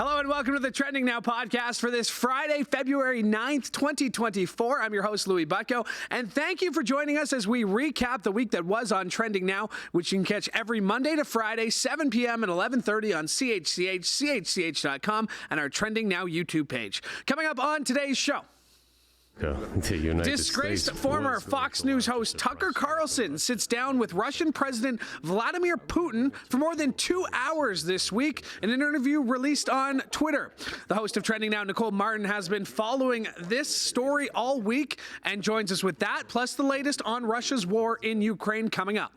Hello and welcome to the Trending Now podcast for this Friday, February 9th, 2024. I'm your host, Louis Butko, and thank you for joining us as we recap the week that was on Trending Now, which you can catch every Monday to Friday, 7 p.m. and 11:30 on CHCH, CHCH.com, and our Trending Now YouTube page. Coming up on today's show. Disgraced former Fox News host Tucker Carlson sits down with Russian President Vladimir Putin for more than 2 hours this week in an interview released on Twitter. The host of Trending Now, Nicole Martin, has been following this story all week and joins us with that, plus the latest on Russia's war in Ukraine coming up.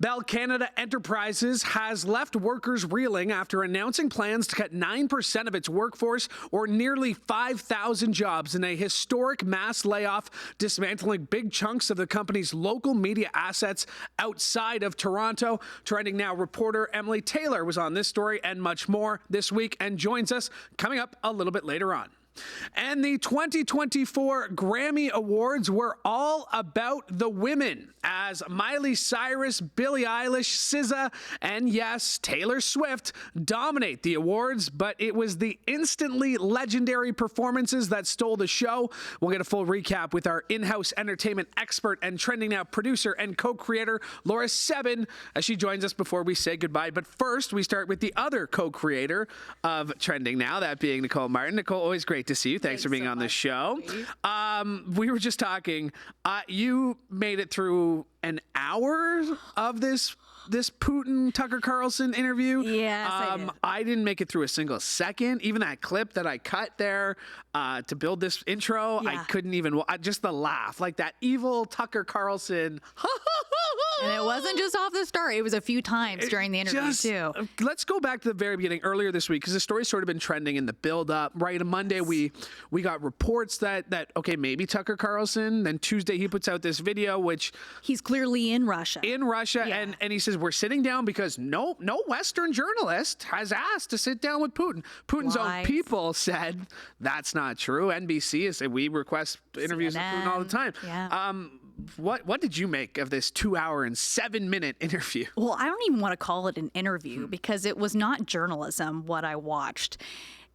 Bell Canada Enterprises has left workers reeling after announcing plans to cut 9% of its workforce, or nearly 5,000 jobs, in a historic mass layoff, dismantling big chunks of the company's local media assets outside of Toronto. Trending Now reporter Emily Tayler was on this story and much more this week and joins us coming up a little bit later on. And the 2024 Grammy Awards were all about the women, as Miley Cyrus, Billie Eilish, SZA, and yes, Taylor Swift dominate the awards, but it was the instantly legendary performances that stole the show. We'll get a full recap with our in-house entertainment expert and Trending Now producer and co-creator, Laura Sebben, as she joins us before we say goodbye. But first, we start with the other co-creator of Trending Now, that being Nicole Martin. Nicole, always great to see you. Thanks for being on this show. We were just talking. You made it through an hour of this Putin Tucker Carlson interview. Yes, I didn't make it through a single second. Even that clip that I cut there to build this intro, I couldn't even. Just the laugh, like that evil Tucker Carlson. And it wasn't just off the start. It was a few times during the interview, too. Let's go back to the very beginning, earlier this week, because the story's sort of been trending in the build-up. Right, on Monday, we got reports that, okay, maybe Tucker Carlson. Then Tuesday, he puts out this video, which... He's clearly in Russia. Yeah. And he says, we're sitting down because no Western journalist has asked to sit down with Putin. Putin's own people said that's not true. NBC has said, we request interviews with Putin all the time. Yeah. What did you make of this 2 hour and 7 minute interview? Well, I don't even want to call it an interview because it was not journalism, what I watched.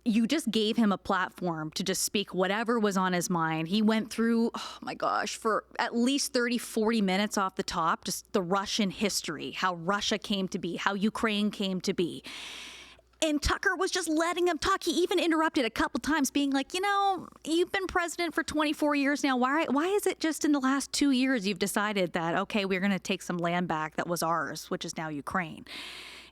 You just gave him a platform to just speak whatever was on his mind. He went through, oh my gosh, for at least 30, 40 minutes off the top, just the Russian history, how Russia came to be, how Ukraine came to be. And Tucker was just letting him talk. He even interrupted a couple times, being like, you've been president for 24 years now. Why is it just in the last 2 years you've decided that, okay, we're going to take some land back that was ours, which is now Ukraine?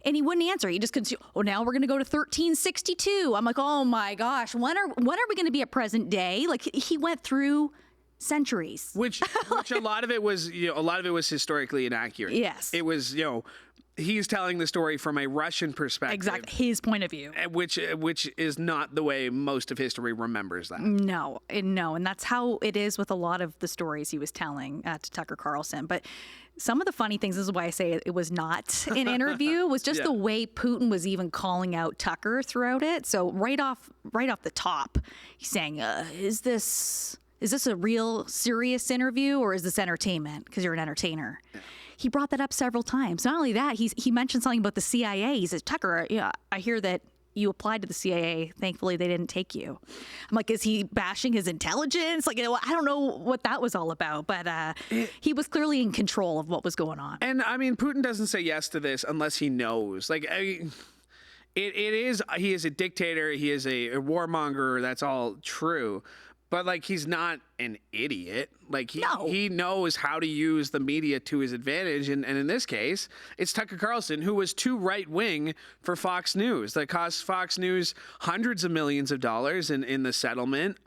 And he wouldn't answer. He just continued, now we're going to go to 1362. I'm like, oh my gosh, when are we going to be at present day? Like, he went through centuries. Which a lot of it was, historically inaccurate. Yes. It was, he's telling the story from a Russian perspective. Exactly, his point of view. Which is not the way most of history remembers that. No, and that's how it is with a lot of the stories he was telling to Tucker Carlson. But some of the funny things, this is why I say it was not an interview, was just the way Putin was even calling out Tucker throughout it. So right off the top, he's saying, is this a real serious interview or is this entertainment? Because you're an entertainer. Yeah. He brought that up several times. Not only that, he mentioned something about the CIA. He says, Tucker, I hear that you applied to the CIA. Thankfully, they didn't take you. I'm like, is he bashing his intelligence? Like, I don't know what that was all about, but he was clearly in control of what was going on. And I mean, Putin doesn't say yes to this unless he knows. Like, he is a dictator. He is a warmonger. That's all true. But, like, he's not an idiot. Like, he knows how to use the media to his advantage. And in this case, it's Tucker Carlson, who was too right-wing for Fox News. That cost Fox News hundreds of millions of dollars in the settlement.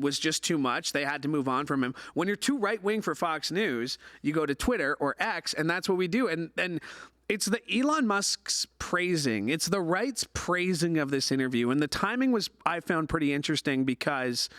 Was just too much. They had to move on from him. When you're too right-wing for Fox News, you go to Twitter or X, and that's what we do. And it's the Elon Musk's praising. It's the right's praising of this interview. And the timing was, I found, pretty interesting because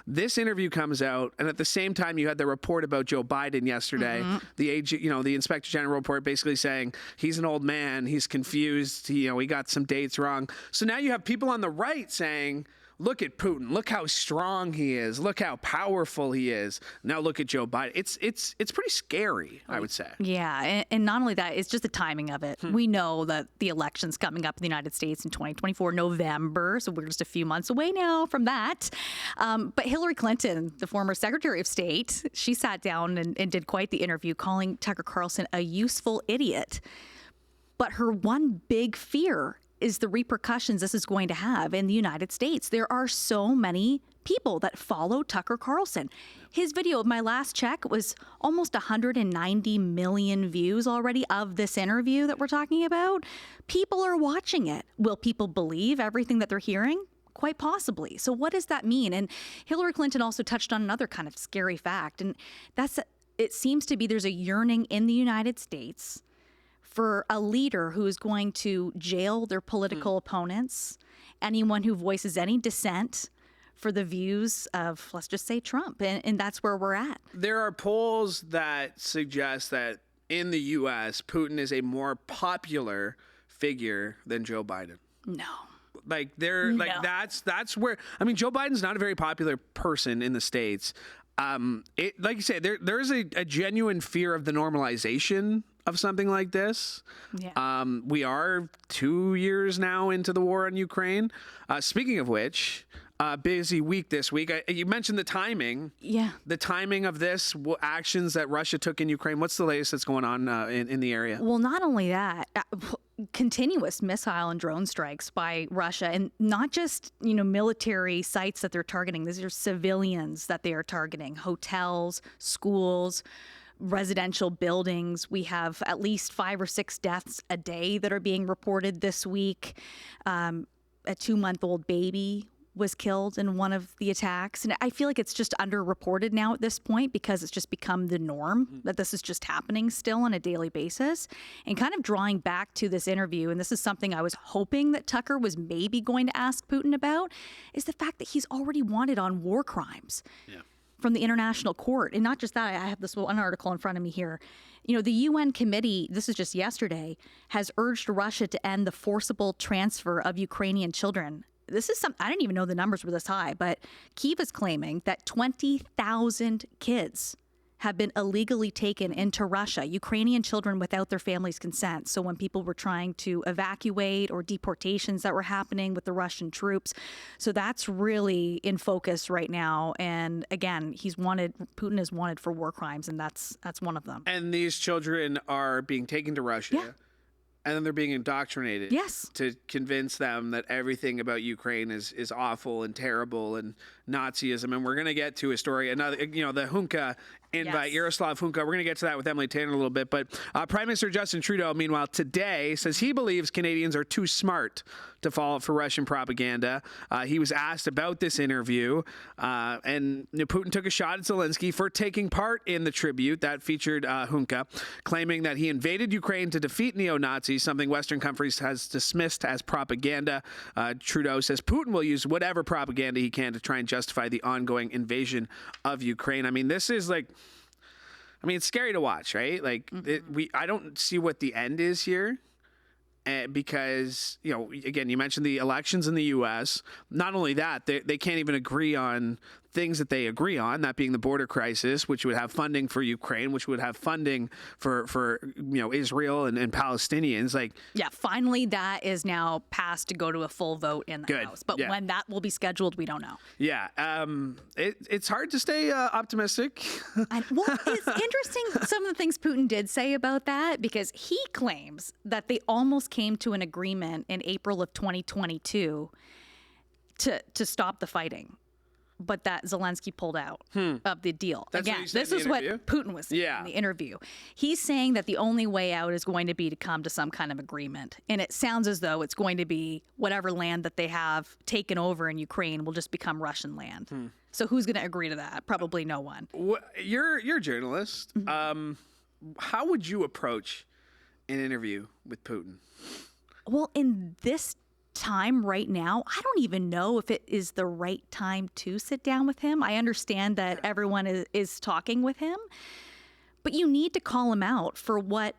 this interview comes out, and at the same time, you had the report about Joe Biden yesterday. Mm-hmm. The Inspector General report basically saying he's an old man, he's confused, he got some dates wrong. So now you have people on the right saying, look at Putin. Look how strong he is. Look how powerful he is. Now look at Joe Biden. It's pretty scary, I would say. Yeah, and not only that, it's just the timing of it. We know that the election's coming up in the United States in 2024, November, so we're just a few months away now from that. But Hillary Clinton, the former Secretary of State, she sat down and did quite the interview calling Tucker Carlson a useful idiot. But her one big fear is the repercussions this is going to have in the United States. There are so many people that follow Tucker Carlson. His video of my last check was almost 190 million views already of this interview that we're talking about. People are watching it. Will people believe everything that they're hearing? Quite possibly. So what does that mean? And Hillary Clinton also touched on another kind of scary fact, and that's it seems to be there's a yearning in the United States for a leader who is going to jail their political opponents, anyone who voices any dissent for the views of, let's just say, Trump. And that's where we're at. There are polls that suggest that in the U.S., Putin is a more popular figure than Joe Biden. No. Like that's where, I mean, Joe Biden's not a very popular person in the States. Like you say, there's a genuine fear of the normalization of something like this. Yeah. We are 2 years now into the war in Ukraine. Speaking of which, busy week this week. You mentioned the timing. Yeah. The timing of this, actions that Russia took in Ukraine. What's the latest that's going on in the area? Well, not only that, continuous missile and drone strikes by Russia, and not just, military sites that they're targeting. These are civilians that they are targeting, hotels, schools, residential buildings. We have at least 5 or 6 deaths a day that are being reported this week. A 2-month-old baby was killed in one of the attacks. And I feel like it's just underreported now at this point because it's just become the norm that this is just happening still on a daily basis. And kind of drawing back to this interview, and this is something I was hoping that Tucker was maybe going to ask Putin about, is the fact that he's already wanted on war crimes. Yeah. From the International Court. And not just that, I have this one article in front of me here. The UN committee, this is just yesterday, has urged Russia to end the forcible transfer of Ukrainian children. This is I didn't even know the numbers were this high, but Kyiv is claiming that 20,000 kids have been illegally taken into Russia, Ukrainian children without their families' consent. So when people were trying to evacuate or deportations that were happening with the Russian troops. So that's really in focus right now. And again, Putin is wanted for war crimes, and that's one of them. And these children are being taken to Russia. Yeah. And then they're being indoctrinated. Yes. To convince them that everything about Ukraine is awful and terrible and Nazism. And we're going to get to a story, the Hunka invite, Yaroslav Hunka. We're going to get to that with Emily Tayler in a little bit. But Prime Minister Justin Trudeau, meanwhile, today says he believes Canadians are too smart to fall for Russian propaganda. He was asked about this interview, and Putin took a shot at Zelensky for taking part in the tribute that featured Hunka, claiming that he invaded Ukraine to defeat neo-Nazis, something Western countries has dismissed as propaganda. Trudeau says Putin will use whatever propaganda he can to try and justify the ongoing invasion of Ukraine. I mean, this is it's scary to watch, right? I don't see what the end is here. Because, again, you mentioned the elections in the U.S. Not only that, they can't even agree on things that they agree on, that being the border crisis, which would have funding for Ukraine, which would have funding for Israel and Palestinians. Finally, that is now passed to go to a full vote in the House. But when that will be scheduled, we don't know. Yeah. It's hard to stay optimistic. It's interesting some of the things Putin did say about that, because he claims that they almost came to an agreement in April of 2022 to stop the fighting, but that Zelensky pulled out of the deal. Again, this is what Putin was saying in the interview. He's saying that the only way out is going to be to come to some kind of agreement. And it sounds as though it's going to be whatever land that they have taken over in Ukraine will just become Russian land. So who's going to agree to that? Probably no one. You're a journalist. Mm-hmm. How would you approach an interview with Putin? Well, in this time right now, I don't even know if it is the right time to sit down with him. I understand that everyone is talking with him, but you need to call him out for what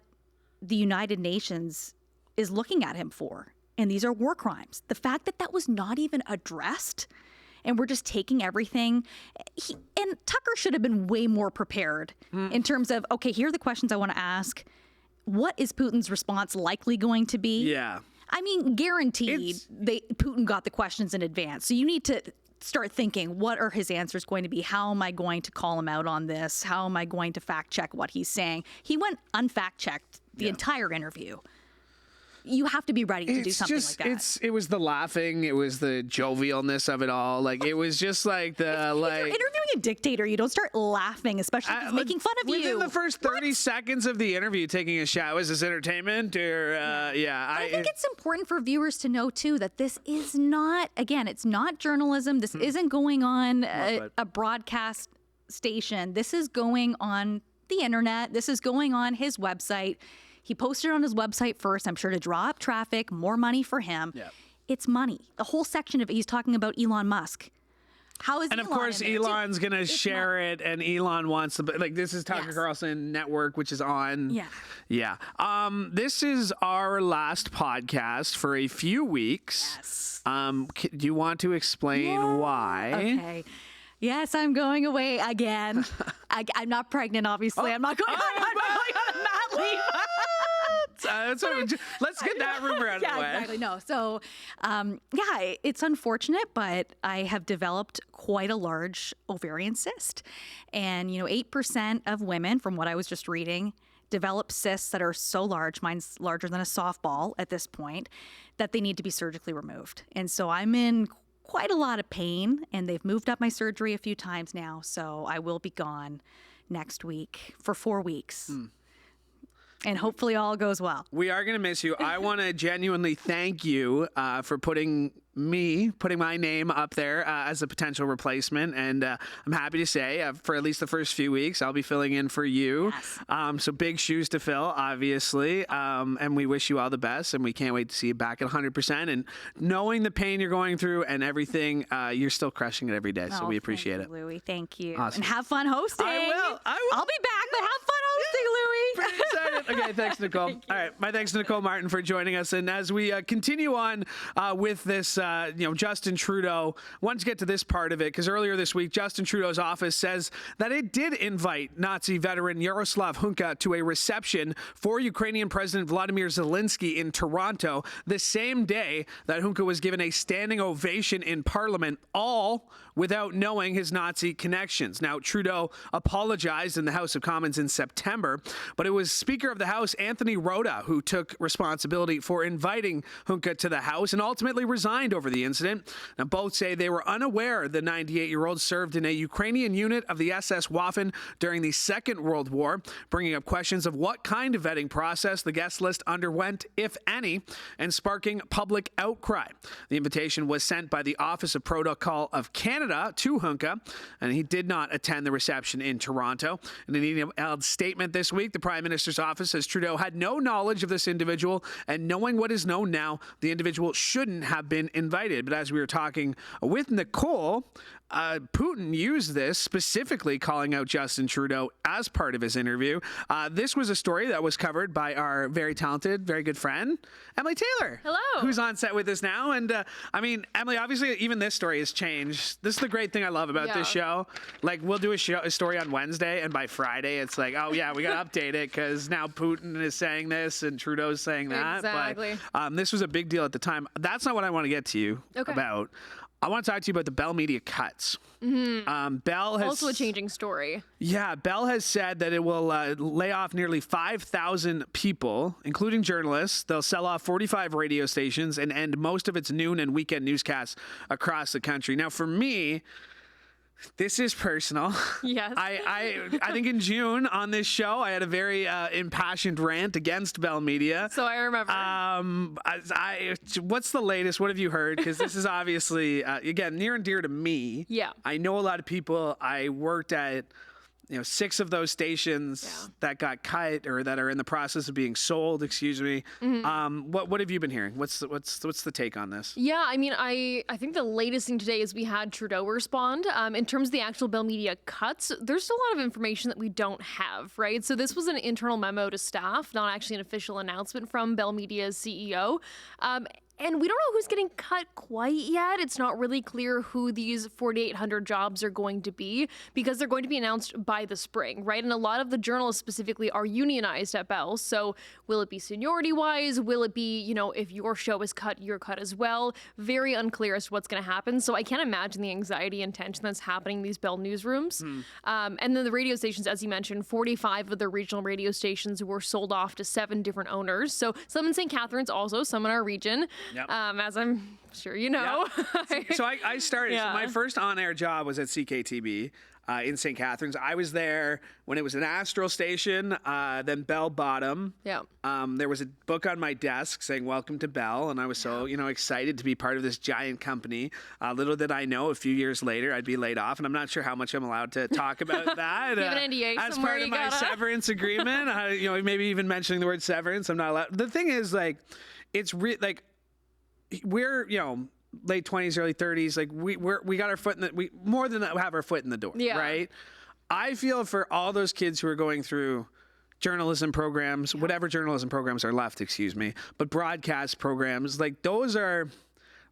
the United Nations is looking at him for. And these are war crimes. The fact that that was not even addressed and we're just taking everything. And Tucker should have been way more prepared in terms of, okay, here are the questions I want to ask. What is Putin's response likely going to be? Yeah. I mean, guaranteed Putin got the questions in advance. So you need to start thinking, what are his answers going to be? How am I going to call him out on this? How am I going to fact check what he's saying? He went unfact checked the entire interview. You have to be ready to do something like that. It was the laughing, it was the jovialness of it all. Like, it was just like the if you're interviewing a dictator, you don't start laughing, especially if he's making fun of you. Within the first 30 seconds of the interview, taking a shot, was this entertainment or I think it's important for viewers to know too that this is not, again, it's not journalism. This isn't going on a broadcast station. This is going on the internet. This is going on his website. He posted on his website first, I'm sure, to draw up traffic, more money for him. Yep. It's money. The whole section of it, he's talking about Elon Musk. How is and Elon of course, Elon's going to share it, and Elon wants to, like, this is Tucker Carlson Network, which is on. Yeah. This is our last podcast for a few weeks. Yes. Do you want to explain why? Okay. Yes, I'm going away again. I'm not pregnant, obviously. I'm not going on a mat leave. Let's get that rumor out of the way. Yeah, exactly. No. So, it's unfortunate, but I have developed quite a large ovarian cyst. And, 8% of women, from what I was just reading, develop cysts that are so large, mine's larger than a softball at this point, that they need to be surgically removed. And so I'm in quite a lot of pain, and they've moved up my surgery a few times now. So I will be gone next week for 4 weeks. And hopefully all goes well. We are going to miss you. I want to genuinely thank you for putting my name up there as a potential replacement. And I'm happy to say for at least the first few weeks, I'll be filling in for you. Yes. So big shoes to fill, obviously. And we wish you all the best. And we can't wait to see you back at 100%. And knowing the pain you're going through and everything, you're still crushing it every day. So we appreciate it. Louie, thank you. Awesome. And have fun hosting. I will. I'll be back, but have fun hosting, Louie. Pretty excited. Okay, thanks, Nicole. All right, my thanks to Nicole Martin for joining us. And as we continue on with this, Justin Trudeau, I wanted to get to this part of it because earlier this week, Justin Trudeau's office says that it did invite Nazi veteran Yaroslav Hunka to a reception for Ukrainian President Vladimir Zelensky in Toronto the same day that Hunka was given a standing ovation in Parliament, all without knowing his Nazi connections. Now, Trudeau apologized in the House of Commons in September, but it was Speaker of the House Anthony Rota who took responsibility for inviting Hunka to the House and ultimately resigned over the incident. Now, both say they were unaware the 98-year-old served in a Ukrainian unit of the SS Waffen during the Second World War, bringing up questions of what kind of vetting process the guest list underwent, if any, and sparking public outcry. The invitation was sent by the Office of Protocol of Canada to Hunka, and he did not attend the reception in Toronto. In an emailed statement this week, the Prime Minister's office says Trudeau had no knowledge of this individual, and knowing what is known now, the individual shouldn't have been invited. But as we were talking with Nicole, Putin used this, specifically calling out Justin Trudeau as part of his interview. This was a story that was covered by our very talented, very good friend, Emily Tayler. Hello. Who's on set with us now. And Emily, obviously, even this story has changed. This is the great thing I love about this show. Like, we'll do a story on Wednesday, and by Friday, it's like, oh, yeah, we got to update it because now Putin is saying this and Trudeau's saying that. Exactly. But this was a big deal at the time. That's not what I want to get to you about. I want to talk to you about the Bell Media cuts. Bell has also a changing story. Yeah, Bell has said that it will lay off nearly 5,000 people, including journalists. They'll sell off 45 radio stations and end most of its noon and weekend newscasts across the country. Now, for me, this is personal. Yes. I think in June on this show, I had a very impassioned rant against Bell Media. So I remember. What's the latest? What have you heard? Because this is obviously, again, near and dear to me. Yeah. I know a lot of people. I worked at 6 of those stations that got cut or that are in the process of being sold. Excuse me. Mm-hmm. What have you been hearing? What's the take on this? Yeah, I think the latest thing today is we had Trudeau respond. In terms of the actual Bell Media cuts, there's still a lot of information that we don't have, right? So this was an internal memo to staff, not actually an official announcement from Bell Media's CEO. And we don't know who's getting cut quite yet. It's not really clear who these 4,800 jobs are going to be because they're going to be announced by the spring, right? And a lot of the journalists specifically are unionized at Bell. So will it be seniority-wise? Will it be, if your show is cut, you're cut as well? Very unclear as to what's going to happen. So I can't imagine the anxiety and tension that's happening in these Bell newsrooms. And then the radio stations, as you mentioned, 45 of the regional radio stations were sold off to 7 different owners. So some in St. Catharines also, some in our region. Yep. As I'm sure you know. Yep. So I started, so my first on-air job was at CKTB in St. Catharines. I was there when it was an Astral station, then Bell Bottom. Yeah. There was a book on my desk saying, "Welcome to Bell," and I was so, excited to be part of this giant company. Little did I know, a few years later, I'd be laid off, and I'm not sure how much I'm allowed to talk about that. You have an NDA as somewhere part of you my gotta... severance agreement. Maybe even mentioning the word severance, I'm not allowed. The thing is, it's we're, late 20s, early 30s, we got our foot in we more than that, have our foot in the door, right? I feel for all those kids who are going through journalism programs, whatever journalism programs are left, but broadcast programs, those are,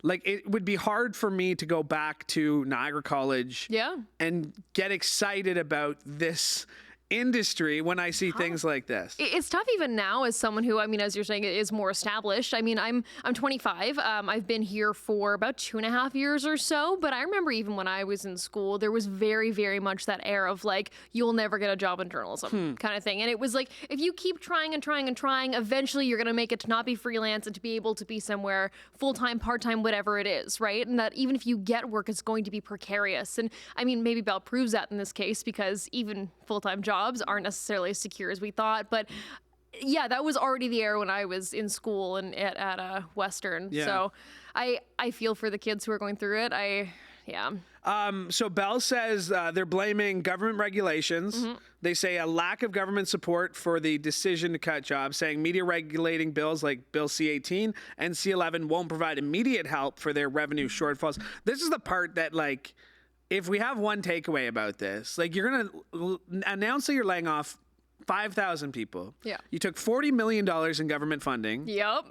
it would be hard for me to go back to Niagara College and get excited about this industry when I see things like this. It's tough even now as someone who, as you're saying, is more established. I'm 25. I've been here for about 2.5 years or so, but I remember even when I was in school, there was very, very much that air of you'll never get a job in journalism kind of thing. And it was if you keep trying and trying and trying, eventually you're going to make it to not be freelance and to be able to be somewhere full-time, part-time, whatever it is, right? And that even if you get work, it's going to be precarious. And maybe Bell proves that in this case because even full-time jobs aren't necessarily as secure as we thought, but that was already the air when I was in school and at Western. So I feel for the kids who are going through it. So Bell says they're blaming government regulations. They say a lack of government support for the decision to cut jobs, saying media regulating bills like Bill C-18 and C-11 won't provide immediate help for their revenue shortfalls. This is the part that if we have one takeaway about this, you're going to announce that you're laying off 5,000 people. Yeah. You took $40 million in government funding. Yep.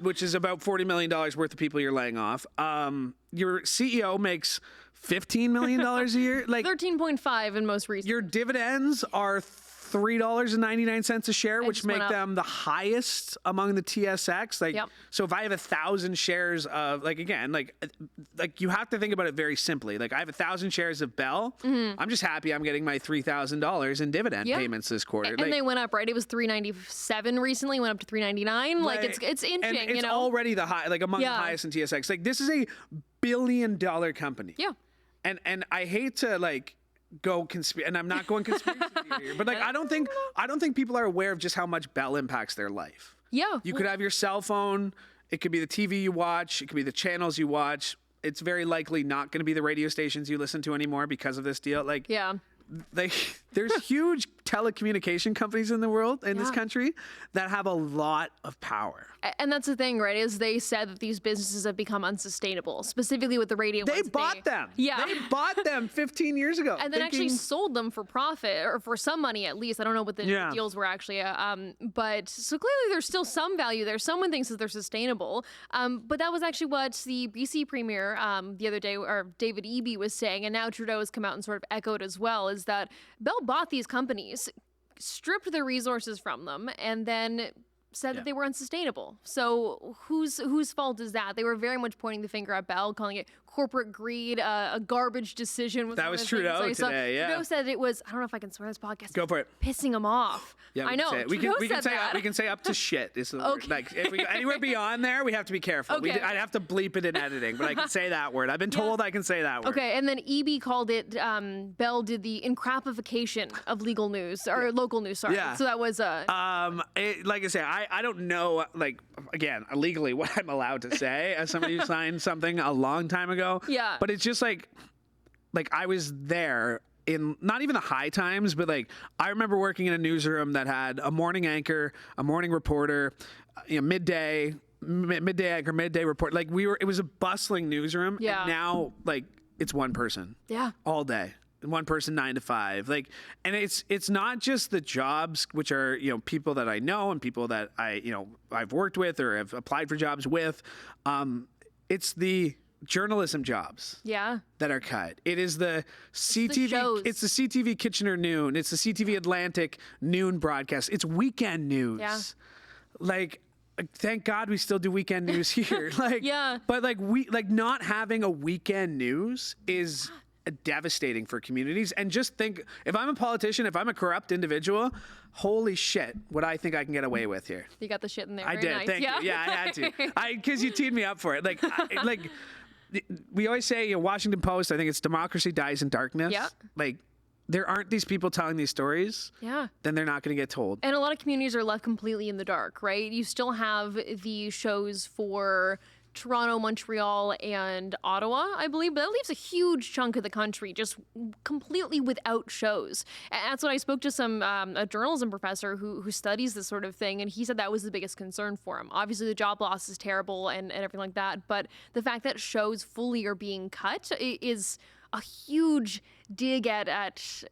Which is about $40 million worth of people you're laying off. Your CEO makes $15 million a year. 13.5 in most recent. Your dividends are $3.99 a share, which make them the highest among the TSX. So if I have 1,000 shares of, you have to think about it very simply. I have 1,000 shares of Bell. I'm just happy I'm getting my $3,000 in dividend payments this quarter. And they went up, right? It was $3.97 recently, went up to $3.99. It's inching, and it's already the high, among the highest in TSX. This is a $1 billion company. Yeah. And I hate to go and I'm not going conspiracy theory here, but I don't think people are aware of just how much Bell impacts their life. Yeah. You could have your cell phone, it could be the TV you watch, it could be the channels you watch. It's very likely not going to be the radio stations you listen to anymore because of this deal. There's huge telecommunication companies in the world, in this country, that have a lot of power. And that's the thing, right, is they said that these businesses have become unsustainable, specifically with the radio ones. They bought them. Yeah. They bought them 15 years ago. And then actually sold them for profit, or for some money at least. I don't know what the deals were actually. But so clearly there's still some value there. Someone thinks that they're sustainable. But that was actually what the BC Premier the other day, or David Eby, was saying, and now Trudeau has come out and sort of echoed as well, is that Bell bought these companies, stripped their resources from them, and then said that they were unsustainable. So whose fault is that? They were very much pointing the finger at Bell, calling it corporate greed, a garbage decision. That was Trudeau today, Trudeau said it was, I don't know if I can swear on this podcast. Go for it. Pissing him off. Yeah, I know. We can say up to shit. Is the word. If we go anywhere beyond there, we have to be careful. Okay. I'd have to bleep it in editing, but I can say that word. I've been told I can say that word. Okay, and then Eby called it, Bell did the encrapification of legal news, or local news, sorry. Yeah. So that was... like I say, I don't know, again, legally what I'm allowed to say as somebody who signed something a long time ago. Yeah. But it's just like I was there in not even the high times, but I remember working in a newsroom that had a morning anchor, a morning reporter, midday anchor, midday report. It was a bustling newsroom. Yeah. And now it's one person. Yeah. All day. one person 9 to 5. Like, and it's not just the jobs, which are, people that I know and people that I've worked with or have applied for jobs with. It's the journalism jobs that are cut. It is the CTV. It's the CTV Kitchener noon. It's the CTV Atlantic noon broadcast. It's weekend news. Yeah. Like, thank God we still do weekend news here. But not having a weekend news is devastating for communities. And just think, if I'm a politician, if I'm a corrupt individual, holy shit, what I think I can get away with here. You got the shit in there. I did. Nice. Thank you. Yeah, I had to. Because you teed me up for it. Like we always say, Washington Post, I think it's democracy dies in darkness. Yeah. Like, there aren't these people telling these stories, then they're not going to get told. And a lot of communities are left completely in the dark, right? You still have the shows for Toronto, Montreal, and Ottawa, I believe, but that leaves a huge chunk of the country just completely without shows. And that's when I spoke to a journalism professor who studies this sort of thing, and he said that was the biggest concern for him. Obviously, the job loss is terrible and everything like that, but the fact that shows fully are being cut is a huge dig at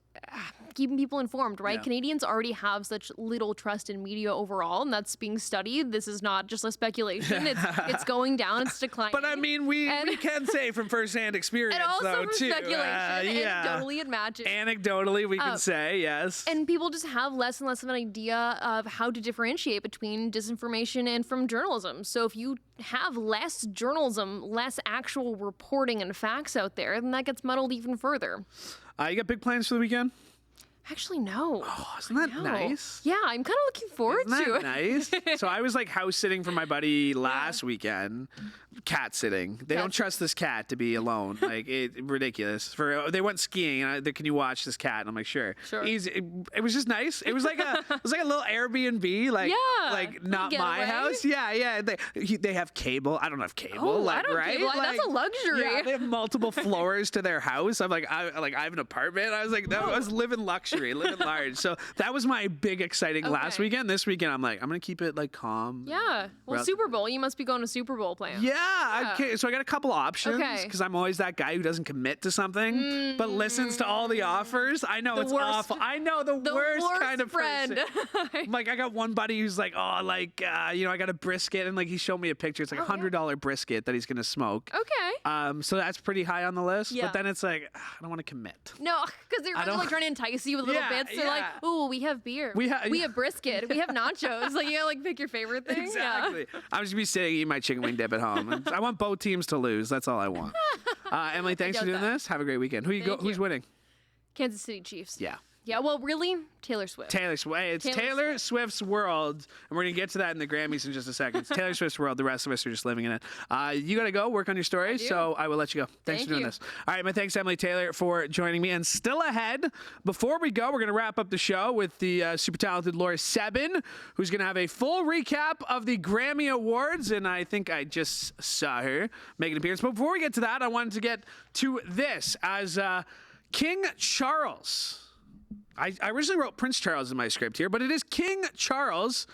keeping people informed, right? Yeah. Canadians already have such little trust in media overall, and that's being studied. This is not just a speculation. It's going down. It's declining. But I mean, we can say from firsthand experience, and also though, from too. Speculation. Anecdotally, it matches. Anecdotally, we can say, yes. And people just have less and less of an idea of how to differentiate between disinformation and from journalism. So if you have less journalism, less actual reporting and facts out there, then that gets muddled even further. You got big plans for the weekend? Actually, no. Oh, isn't that nice? Yeah, I'm kind of looking forward to it. Nice? So I was like house sitting for my buddy last weekend, cat sitting. They don't trust this cat to be alone. Like, ridiculous. They went skiing, and can you watch this cat? And I'm like, sure. It was just nice. It was like a little Airbnb, like not my house. Yeah. They have cable. I don't have cable. I don't right? Cable. That's a luxury. Yeah, they have multiple floors to their house. I'm like, I have an apartment. I was like, I was living luxury. Living large. So that was my big exciting last weekend. This weekend, I'm like, I'm going to keep it like calm. Yeah. Well, Super Bowl. You must be going to Super Bowl plans. Yeah. Okay. So I got a couple options because I'm always that guy who doesn't commit to something but listens to all the offers. I know it's awful. I know the worst kind of friend. person. Like, I got one buddy who's like, I got a brisket, and like he showed me a picture. It's like $100 brisket that he's going to smoke. Okay. So that's pretty high on the list. Yeah. But then it's like, I don't want to commit. No, because they're really like trying to entice you with little bits. They're like, ooh, we have beer. We have brisket. We have nachos. Like, you gotta like pick your favorite thing. Exactly. I'm just gonna be sitting eating my chicken wing dip at home. I want both teams to lose. That's all I want. Emily, thanks for doing this. Have a great weekend. Who's winning? Kansas City Chiefs. Yeah. Yeah, well, really, Taylor Swift. It's Taylor Swift's world, and we're going to get to that in the Grammys in just a second. It's Taylor Swift's world. The rest of us are just living in it. You got to go work on your story, so I will let you go. Thanks for doing this. All right, my thanks to Emily Tayler for joining me. And still ahead, before we go, we're going to wrap up the show with the super talented Laura Sebben, who's going to have a full recap of the Grammy Awards, and I think I just saw her make an appearance. But before we get to that, I wanted to get to this as King Charles. I originally wrote Prince Charles in my script here, but it is King Charles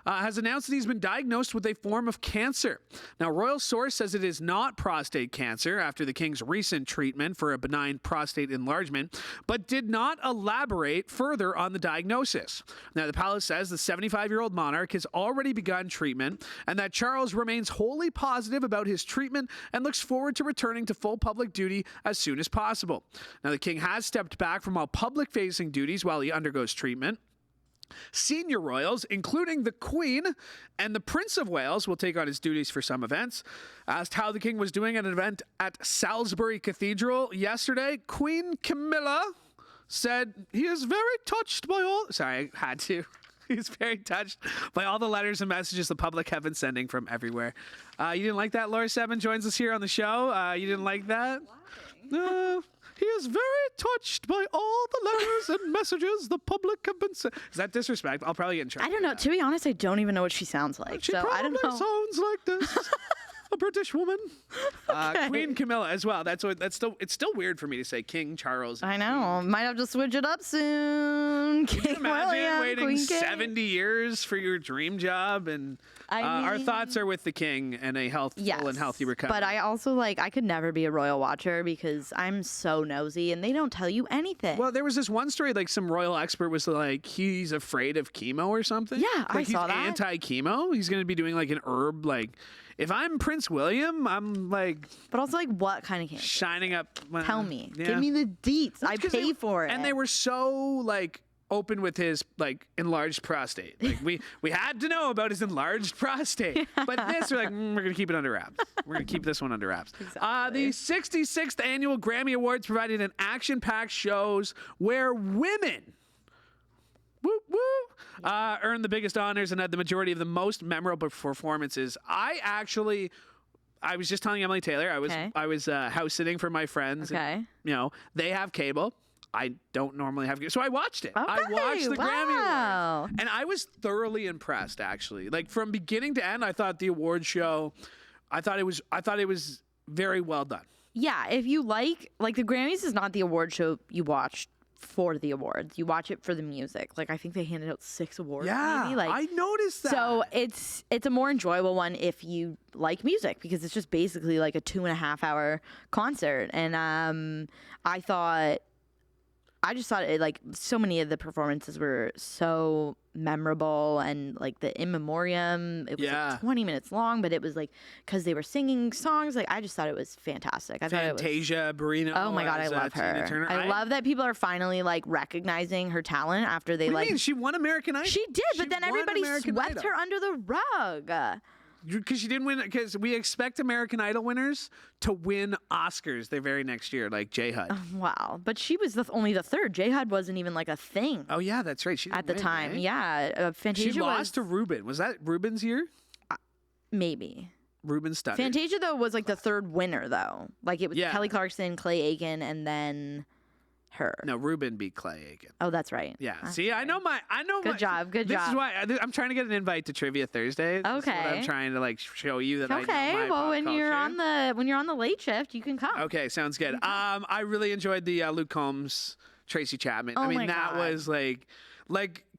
has announced that he's been diagnosed with a form of cancer. Now, royal source says it is not prostate cancer after the king's recent treatment for a benign prostate enlargement, but did not elaborate further on the diagnosis. Now, the palace says the 75-year-old monarch has already begun treatment and that Charles remains wholly positive about his treatment and looks forward to returning to full public duty as soon as possible. Now, the king has stepped back from all public-facing duties while he undergoes treatment. Senior royals, including the Queen and the Prince of Wales, will take on his duties for some events. Asked how the king was doing at an event at Salisbury Cathedral yesterday, Queen Camilla said he is very touched by all... Sorry, I had to. He's very touched by all the letters and messages the public have been sending from everywhere. You didn't like that? Laura Sebben joins us here on the show. You didn't like that? He is very touched by all the letters and messages the public have been sent. Is that disrespect? I'll probably get in trouble. I don't know. To be honest, I don't even know what she sounds like. She so probably I don't know. sounds like this. British woman. Queen Camilla as well. It's still weird for me to say King Charles. I know. Might have to switch it up soon. Can you imagine waiting 70 years for your dream job? And our thoughts are with the king and a full and healthy recovery. But I also I could never be a royal watcher because I'm so nosy and they don't tell you anything. Well, there was this one story, some royal expert was like, he's afraid of chemo or something. Yeah, I saw that. He's anti-chemo. He's going to be doing an herb. If I'm Prince William, I'm But also what kind of cancer? Shining up. Tell me. Yeah. Give me the deets. I pay for it. And they were so open with his enlarged prostate. We had to know about his enlarged prostate. But this, we're we're gonna keep it under wraps. We're gonna keep this one under wraps. Exactly. The 66th annual Grammy Awards provided an action-packed shows where women earned the biggest honors and had the majority of the most memorable performances. I was just telling Emily Tayler, I was house sitting for my friends. Okay. And, they have cable. I don't normally have, so I watched it. Okay, I watched the Grammy wow. Awards, and I was thoroughly impressed. Actually, from beginning to end, I thought the award show, I thought it was very well done. Yeah, if you like the Grammys is not the award show you watch for the awards. You watch it for the music. I think they handed out 6 awards. Yeah, maybe. I noticed that. So it's a more enjoyable one if you like music because it's just basically a 2.5 hour concert, and I just thought it so many of the performances were so memorable and the in memoriam. It was 20 minutes long, but it was because they were singing songs. I just thought it was fantastic. Fantasia Barrino. Oh my God, I love her. I love that people are finally recognizing her talent after they What do you mean? She won American Idol. She did, but then everybody swept her under the rug. Because she didn't win, because we expect American Idol winners to win Oscars the very next year, like J-Hud. Wow. But she was only the third. J-Hud wasn't even a thing. Oh, yeah, that's right. She didn't at the win, time. right? Yeah. Fantasia she lost to Ruben. Was that Ruben's year? Maybe. Ruben Studdard. Fantasia, though, was the third winner, though. It was Kelly Clarkson, Clay Aiken, and then her. No, Ruben beat Clay Aiken. Oh, that's right. Yeah. That's See, right. Good job. This is why I'm trying to get an invite to Trivia Thursday. Okay. This is what I'm trying to show you that I know Okay. my Well, pop when culture. you're on the late shift, you can come. Okay, sounds good. I really enjoyed the Luke Combs, Tracy Chapman. Oh I mean, my that God. was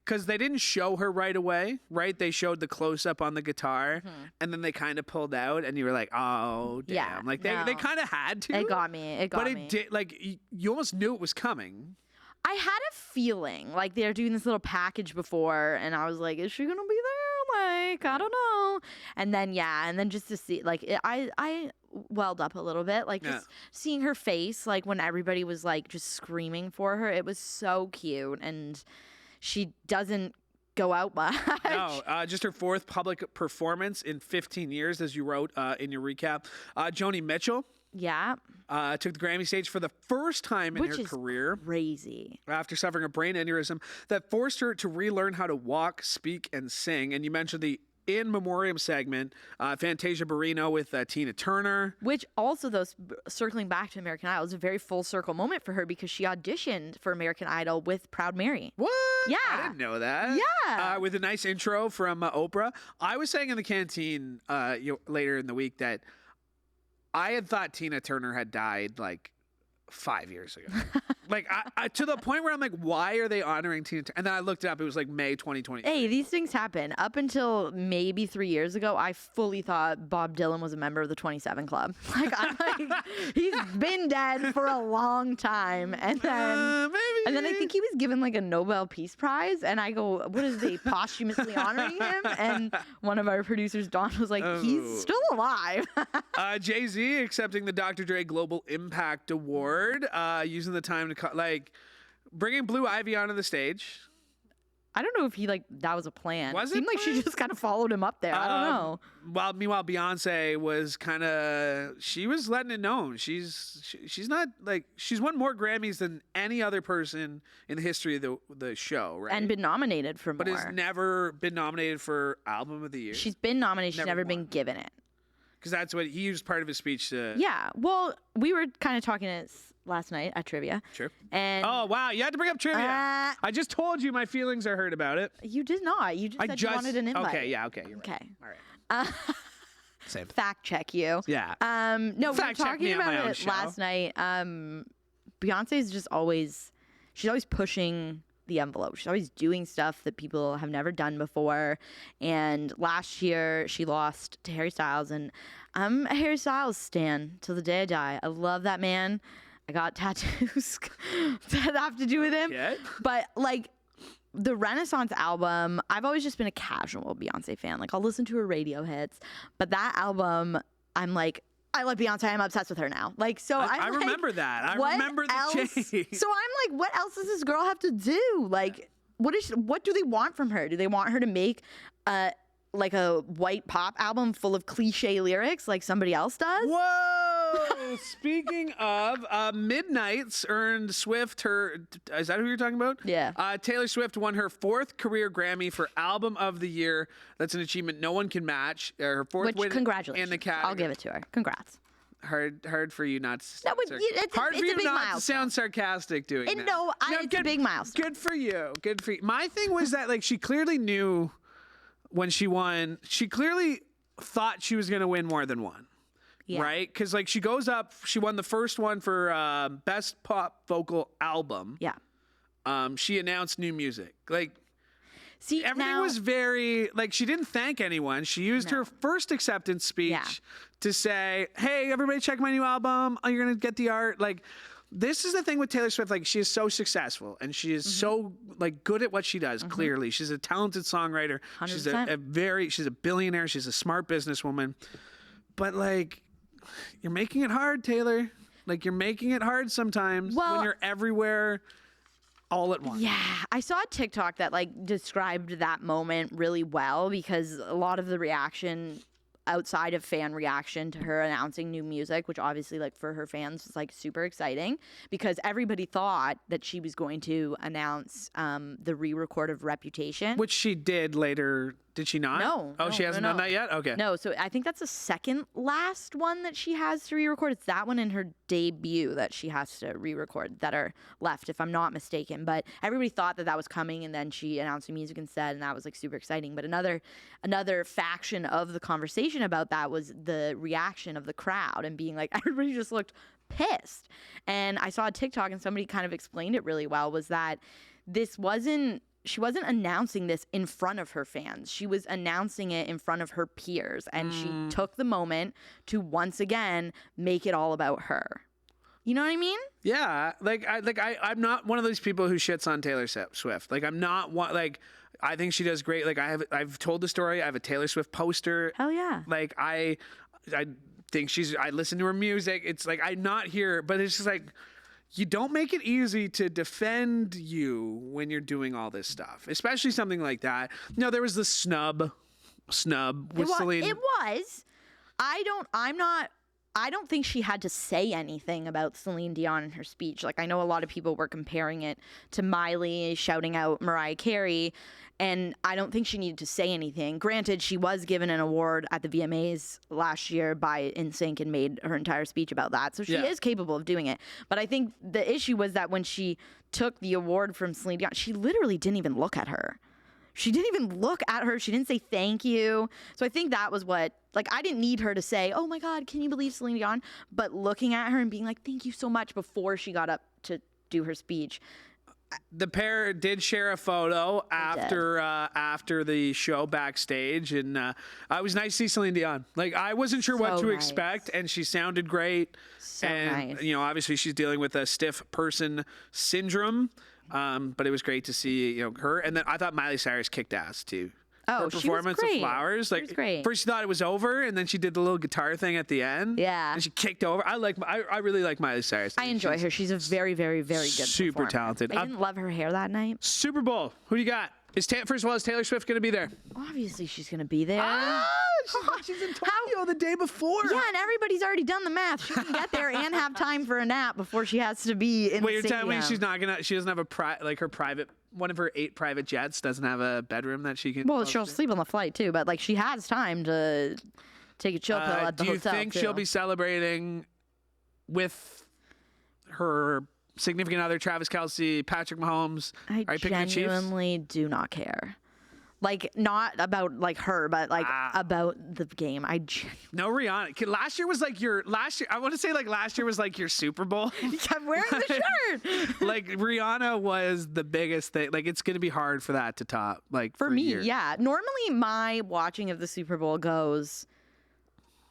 because they didn't show her right away, right? They showed the close up on the guitar, and then they kind of pulled out, and you were like, "Oh, damn!" Yeah, they kind of had to. It got me. But it did. You almost knew it was coming. I had a feeling they were doing this little package before, and I was like, "Is she gonna be there?" I don't know. And then just to see, I welled up a little bit, just seeing her face, when everybody was just screaming for her. It was so cute, and she doesn't go out much. No, just her 4th public performance in 15 years, as you wrote in your recap. Joni Mitchell. Yeah. Took the Grammy stage for the first time in her career. Crazy. After suffering a brain aneurysm that forced her to relearn how to walk, speak, and sing. And you mentioned the in memoriam segment, Fantasia Barrino with Tina Turner. Which also, though, circling back to American Idol, was a very full circle moment for her because she auditioned for American Idol with Proud Mary. What? Yeah. I didn't know that. Yeah. With a nice intro from Oprah. I was saying in the canteen later in the week that I had thought Tina Turner had died 5 years ago. I to the point where I'm like, why are they honoring Tina Turner? And then I looked it up. It was May 2020. Hey, these things happen. Up until maybe 3 years ago, I fully thought Bob Dylan was a member of the 27 Club. He's been dead for a long time. And then maybe. And then I think he was given a Nobel Peace Prize. And I go, what is they posthumously honoring him? And one of our producers, Dawn, was like, he's still alive. Jay-Z accepting the Dr. Dre Global Impact Award, using the time to bringing Blue Ivy onto the stage. I don't know if he that was a plan. Was it seemed it like she just kind of followed him up there. I don't know. Meanwhile, Beyonce was she was letting it known. She's not she's won more Grammys than any other person in the history of the show, right? And been nominated for more. But has never been nominated for Album of the Year. She's been nominated. She's never been given it. Because that's what he used part of his speech to. Yeah. Well, we were kind of talking last night at trivia. Sure. And oh wow, you had to bring up trivia. I just told you my feelings are hurt about it. You did not. You just said you wanted an invite. Okay, yeah, okay, you're right. Okay. All right. Same. fact check you. Yeah. No, we were Fact check me talking on my about own it show. last night. Beyonce's just always, she's always pushing the envelope. She's always doing stuff that people have never done before. And last year she lost to Harry Styles, and I'm a Harry Styles stan till the day I die. I love that man. I got tattoos that have to do with him. Okay. But like the Renaissance album, I've always just been a casual Beyonce fan. Like I'll listen to her radio hits, but that album, I'm like, I love Beyonce. I'm obsessed with her now. Like, so I I'm like, remember that. I what remember the else? change. So I'm like, what else does this girl have to do? Like, what do they want from her? Do they want her to make like a white pop album full of cliche lyrics like somebody else does? Whoa! Speaking of, Midnight's earned Swift her. Is that who you're talking about? Yeah. Taylor Swift won her 4th career Grammy for Album of the Year. That's an achievement no one can match. Her 4th Which, win congratulations. in the category. I'll give it to her. Congrats. Hard for you not to. No, but it's hard a for you big not to milestone. sound sarcastic doing that. It's a big milestone. Good for you. Good for you. My thing was that like she clearly knew when she won. She clearly thought she was going to win more than one. Yeah. Right? Because like she goes up, she won the first one for best pop vocal album. Yeah. She announced new music. Like See, everything was very like she didn't thank anyone. She used her first acceptance speech to say, "Hey, everybody, check my new album. Oh, you're gonna get the art." Like this is the thing with Taylor Swift. Like she is so successful and she is so like good at what she does. Clearly, she's a talented songwriter. 100%. She's a billionaire. She's a smart businesswoman. But like. You're making it hard, Taylor. Like you're making it hard sometimes when you're everywhere all at once. Yeah, I saw a TikTok that like described that moment really well because a lot of the reaction outside of fan reaction to her announcing new music, which obviously like for her fans was like super exciting because everybody thought that she was going to announce the re-record of Reputation. Which she did later. Did she not? No. Oh, she hasn't done that yet? Okay. No, so I think that's the second last one that she has to re-record. It's that one in her debut that she has to re-record that are left, if I'm not mistaken. But everybody thought that was coming, and then she announced the music instead, and that was like super exciting. But another faction of the conversation about that was the reaction of the crowd and being like, everybody just looked pissed. And I saw a TikTok, and somebody kind of explained it really well, was that she wasn't announcing this in front of her fans. She was announcing it in front of her peers. And she took the moment to once again make it all about her. You know what I mean? Yeah. I'm not one of those people who shits on Taylor Swift. Like I'm not one like I think she does great. Like I've told the story. I have a Taylor Swift poster. Hell yeah. Like I think I listen to her music. It's like I'm not here, but it's just like you don't make it easy to defend you when you're doing all this stuff, especially something like that. No, there was the snub with Celine. It was. I don't think she had to say anything about Celine Dion in her speech. Like I know a lot of people were comparing it to Miley shouting out Mariah Carey, and I don't think she needed to say anything. Granted, she was given an award at the VMAs last year by NSYNC and made her entire speech about that. So she is capable of doing it. But I think the issue was that when she took the award from Celine Dion, she literally didn't even look at her. She didn't even look at her. She didn't say thank you. So I think that was what, like, I didn't need her to say, oh my God, can you believe Celine Dion? But looking at her and being like, thank you so much before she got up to do her speech. The pair did share a photo after the show backstage, and it was nice to see Celine Dion. Like I wasn't sure what to expect, and she sounded great. So and nice. you know, obviously she's dealing with a stiff person syndrome, but it was great to see her. And then I thought Miley Cyrus kicked ass too. Oh, her performance she was of Flowers, great. She was great. First you thought it was over, and then she did the little guitar thing at the end. Yeah, and she kicked over. I really like Miley Cyrus. I enjoy her. She's a very, very, very good super performer. talented. I didn't love her hair that night. Super Bowl. Who do you got? First of all, is Taylor Swift going to be there? Obviously, she's going to be there. She's in Tokyo the day before. Yeah, and everybody's already done the math. She can get there and have time for a nap before she has to be in the Wait, you're telling me stadium. she doesn't have her private, one of her 8 private jets doesn't have a bedroom that she can. Well, she'll sleep on the flight too, but like she has time to take a chill pill at the do you hotel. think too. she'll be celebrating with her significant other, Travis Kelce, Patrick Mahomes? I Are you picking the Chiefs? genuinely do not care. Like, not about like her, but like about the game. No, Rihanna. Last year was like I want to say like last year was like your Super Bowl. I'm wearing the shirt. Like Rihanna was the biggest thing. Like it's going to be hard for that to top. Like for me, years. yeah. Normally my watching of the Super Bowl goes,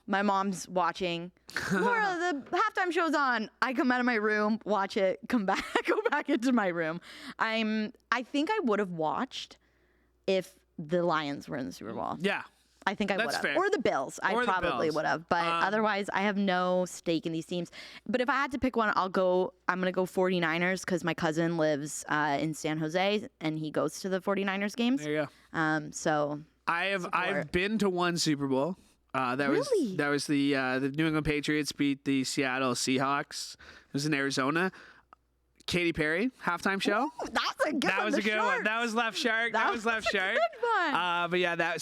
my mom's watching. Laura, the halftime show's on. I come out of my room, watch it, come back, go back into my room. I think I would have watched if the Lions were in the Super Bowl. Yeah. I think I would That's have. fair. Or the Bills. I probably would have. But otherwise, I have no stake in these teams. But if I had to pick one, I'm going to go 49ers because my cousin lives in San Jose and he goes to the 49ers games. There you go. So I've been to one Super Bowl. That was the New England Patriots beat the Seattle Seahawks. It was in Arizona. Katy Perry halftime show. Ooh, that's a good one. That was a good one. That was Left Shark. That was Left Shark. Good one. But yeah, that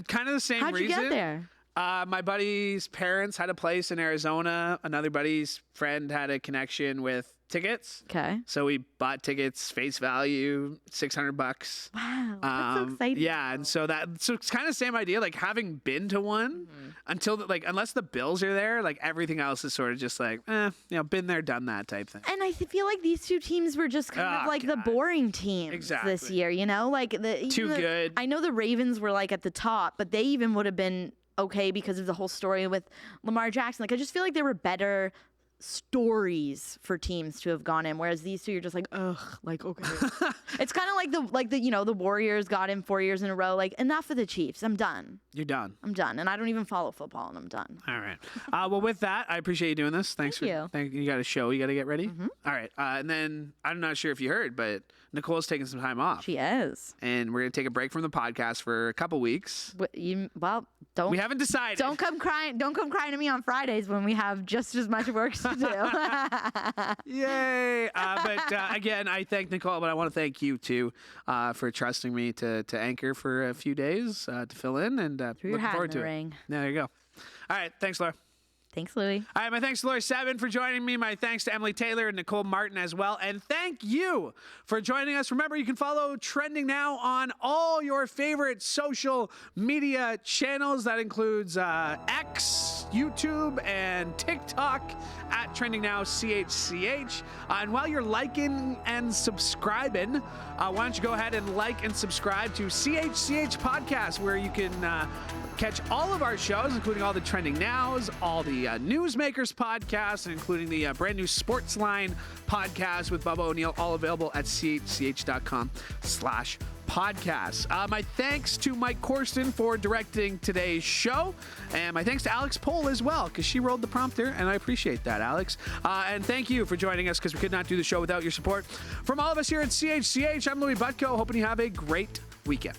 kind of the same How'd reason. you get there? My buddy's parents had a place in Arizona. Another buddy's friend had a connection with tickets. Okay. So we bought tickets, face value, $600. Wow, that's so exciting. Yeah, and so it's kind of the same idea. Like having been to one, unless the Bills are there, like everything else is sort of just like, been there, done that type thing. And I feel like these two teams were just kind of like the boring teams this year. You know, like good. I know the Ravens were like at the top, but they even would have been okay because of the whole story with Lamar Jackson. Like I just feel like there were better stories for teams to have gone in, whereas these two you're just like, ugh, like okay. It's kind of like the the Warriors got in 4 years in a row. Like enough of the Chiefs. I'm done. You're done. I'm done, and I don't even follow football, and I'm done. All right. Well, with that, I appreciate you doing this. Thank you. You got a show. You got to get ready. All right. And then I'm not sure if you heard, but Nicole's taking some time off. She is, and we're gonna take a break from the podcast for a couple weeks. Don't. We haven't decided. Don't come crying to me on Fridays when we have just as much work to do. Yay! But again, I thank Nicole, but I want to thank you too for trusting me to anchor for a few days to fill in, and looking forward to it. There you go. All right, thanks, Laura. Thanks, Louie. All right, my thanks to Laura Sebben for joining me. My thanks to Emily Tayler and Nicole Martin as well. And thank you for joining us. Remember, you can follow Trending Now on all your favorite social media channels. That includes X, YouTube, and TikTok at Trending Now CHCH. And while you're liking and subscribing, why don't you go ahead and like and subscribe to CHCH Podcast, where you can catch all of our shows, including all the Trending Nows, all the Newsmakers podcasts, including the brand new Sports Line podcast with Bubba O'Neill, all available at chch.com/podcasts. My thanks to Mike Corsten for directing today's show, and my thanks to Alex Pohl as well, because she rolled the prompter, and I appreciate that, Alex. And thank you for joining us, because we could not do the show without your support. From all of us here at CHCH, I'm Louie Butko, hoping you have a great weekend.